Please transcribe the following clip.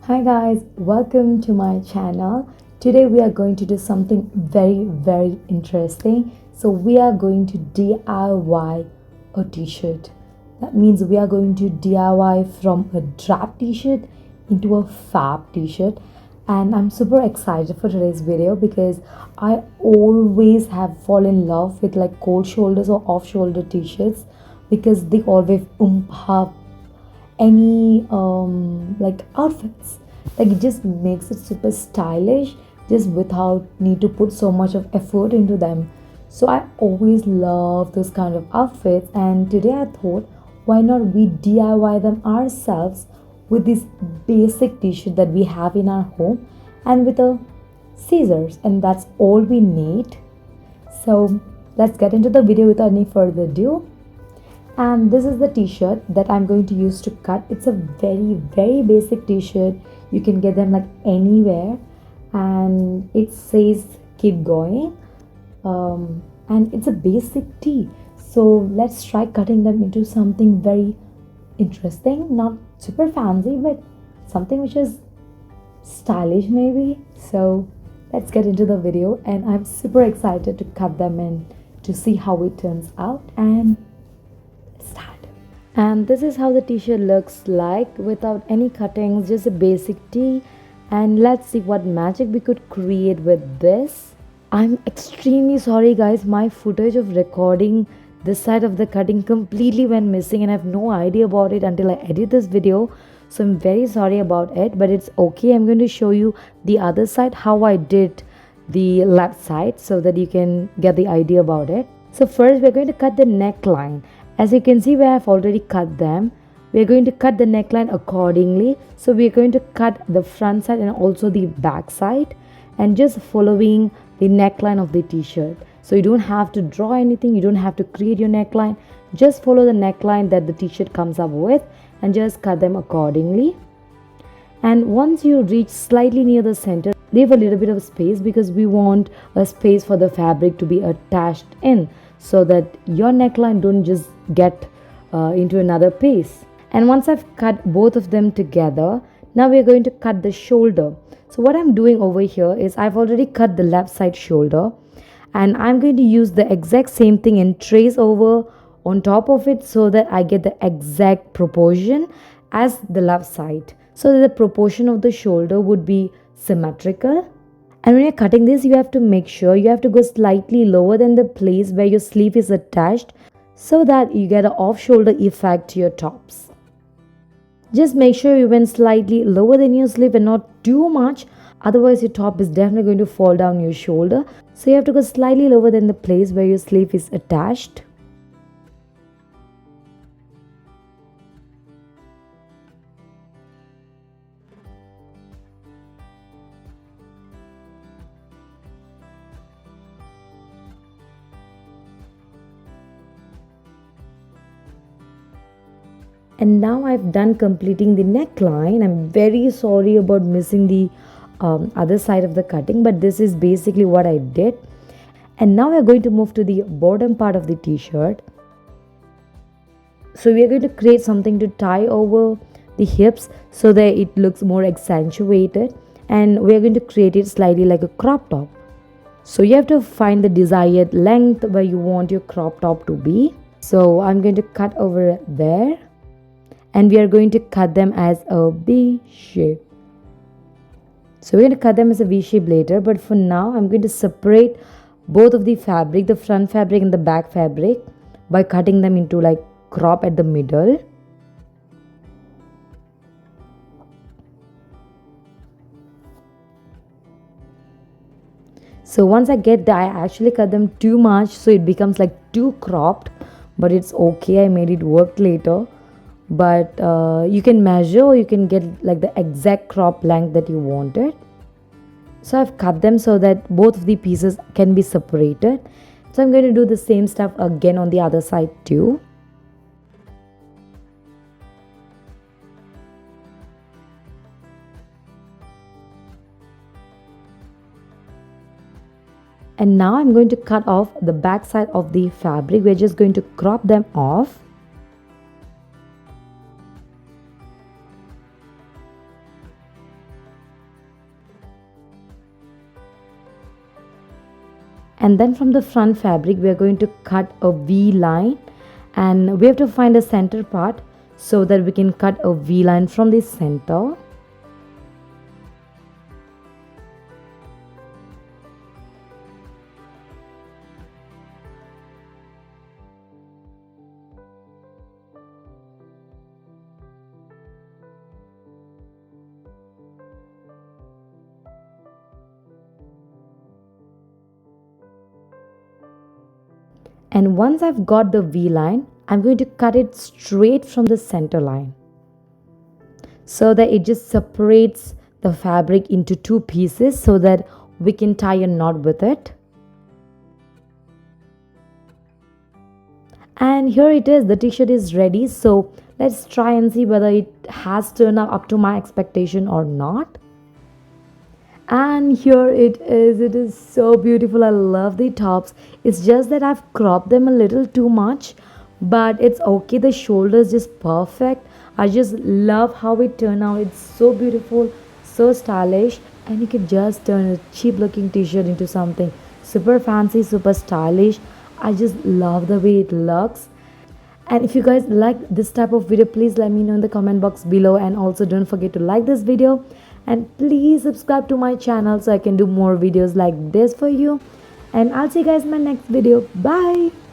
Hi guys, welcome to my channel. Today we are going to do something very interesting. So we are going to DIY a t-shirt. That means we are going to DIY from a drab t-shirt into a fab t-shirt. And I'm super excited for today's video because I always have fallen in love with like cold shoulders or off shoulder t-shirts because they always up any like outfits. Like it just makes it super stylish just without need to put so much of effort into them. So I always love those kind of outfits, and today I thought, why not we DIY them ourselves with this basic t-shirt that we have in our home and with a scissors, and that's all we need. So let's get into the video without any further ado. And this is the t-shirt that I'm going to use to cut. It's a very basic t-shirt. You can get them like anywhere, and it says keep going, and it's a basic tee. So let's try cutting them into something very interesting, not super fancy, but something which is stylish maybe. So let's get into the video, and I'm super excited to cut them in to see how it turns out. And start. And this is how the t-shirt looks like without any cuttings, just a basic tee. And let's see what magic we could create with this. I'm extremely sorry guys, my footage of recording this side of the cutting completely went missing and I have no idea about it until I edit this video. So I'm very sorry about it, but it's okay. I'm going to show you the other side, how I did the left side, so that you can get the idea about it. So first we're going to cut the neckline. As you can see, we have already cut them. We are going to cut the neckline accordingly. So we are going to cut the front side and also the back side, and just following the neckline of the t-shirt. So you don't have to draw anything, you don't have to create your neckline. Just follow the neckline that the t-shirt comes up with and just cut them accordingly. And once you reach slightly near the center, leave a little bit of space because we want a space for the fabric to be attached in, so that your neckline don't just get into another piece. And once I've cut both of them together, now we're going to cut the shoulder. So what I'm doing over here is I've already cut the left side shoulder, and I'm going to use the exact same thing and trace over on top of it so that I get the exact proportion as the left side, so that the proportion of the shoulder would be symmetrical. And when you're cutting this, you have to make sure you have to go slightly lower than the place where your sleeve is attached, so that you get an off-shoulder effect to your tops. Just make sure you went slightly lower than your sleeve and not too much, otherwise your top is definitely going to fall down your shoulder. So you have to go slightly lower than the place where your sleeve is attached. And now I've done completing the neckline. I'm very sorry about missing the other side of the cutting, but this is basically what I did. And now we're going to move to the bottom part of the t-shirt. So we are going to create something to tie over the hips so that it looks more accentuated, and we are going to create it slightly like a crop top. So you have to find the desired length where you want your crop top to be. So I'm going to cut over there, and we are going to cut them as a V shape. So we're going to cut them as a V shape later, but for now I'm going to separate both of the fabric, the front fabric and the back fabric, by cutting them into like crop at the middle. So once I get that, I actually cut them too much, so it becomes like too cropped, but it's okay, I made it work later. But you can measure, or you can get like the exact crop length that you wanted. So I've cut them so that both of the pieces can be separated. So I'm going to do the same stuff again on the other side too. And now I'm going to cut off the back side of the fabric. We're just going to crop them off. And then from the front fabric we are going to cut a V line, and we have to find a center part so that we can cut a V line from the center. And once I've got the V line, I'm going to cut it straight from the center line so that it just separates the fabric into two pieces so that we can tie a knot with it. And here it is, the t-shirt is ready. So let's try and see whether it has turned out up to my expectation or not. And here it is so beautiful. I love the tops. It's just that I've cropped them a little too much, but it's okay. The shoulder is just perfect. I just love how it turned out. It's so beautiful, so stylish, and you can just turn a cheap looking t-shirt into something super fancy, super stylish. I just love the way it looks. And if you guys like this type of video, please let me know in the comment box below, and also don't forget to like this video, and please subscribe to my channel so I can do more videos like this for you. And I'll see you guys in my next video. Bye.